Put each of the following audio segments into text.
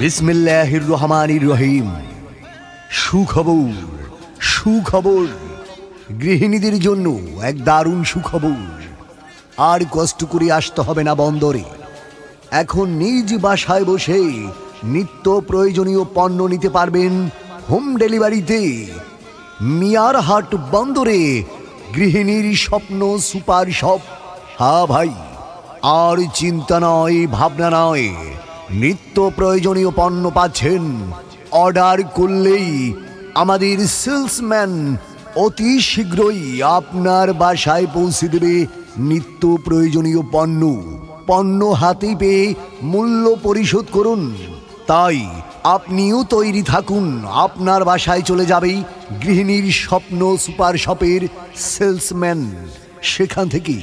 বিসমিল্লাহির রহমানির রহিম। সুখবর, সুখবর, গৃহিণীদের জন্য এক দারুণ সুখবর। আর কষ্ট করে আসতে হবে না বন্দরে। এখন নিজ বাসায় বসে নিত্য প্রয়োজনীয় পণ্য নিতে পারবেন হোম ডেলিভারিতে। মিয়ার হাট বন্দরে গৃহিণীর স্বপ্ন সুপার শপ। হ্যাঁ ভাই, আর চিন্তা নয়, ভাবনা নয়, নিত্য প্রয়োজনীয় পণ্য পাচ্ছেন। অর্ডার করলেই আমাদের সেলসম্যান অতি শীঘ্রই আপনার বাসায় পৌঁছে দেবে নিত্য প্রয়োজনীয় পণ্য। পণ্য হাতে পেয়ে মূল্য পরিশোধ করুন। তাই আপনিও তৈরি থাকুন, আপনার বাসায় চলে যাবেই গৃহিণীর স্বপ্ন সুপার শপের সেলসম্যান। সেখান থেকে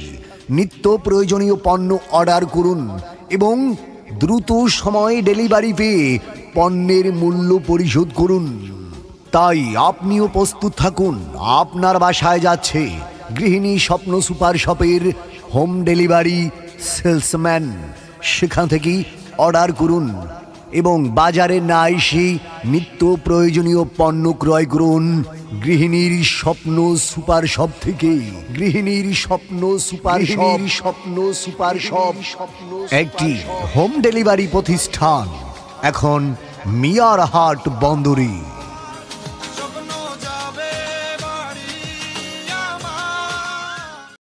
নিত্য প্রয়োজনীয় পণ্য অর্ডার করুন এবং দ্রুত সময়ে ডেলিভারি পেয়ে পণ্যের মূল্য পরিশোধ করুন। তাই আপনিও প্রস্তুত থাকুন, আপনার বাসায় যাচ্ছে গৃহিণী স্বপ্ন সুপার শপের হোম ডেলিভারি সেলসম্যান। সেখান থেকেই অর্ডার করুন এবং বাজারে না এসে নিত্য প্রয়োজনীয় পণ্য ক্রয় করুন গৃহিণীর স্বপ্ন সুপার শপ থেকে। গৃহিণীর স্বপ্ন সুপার শপ, স্বপ্ন সুপার শপ একটি হোম ডেলিভারি প্রতিষ্ঠান, এখন মিয়ার হাট বন্দরে।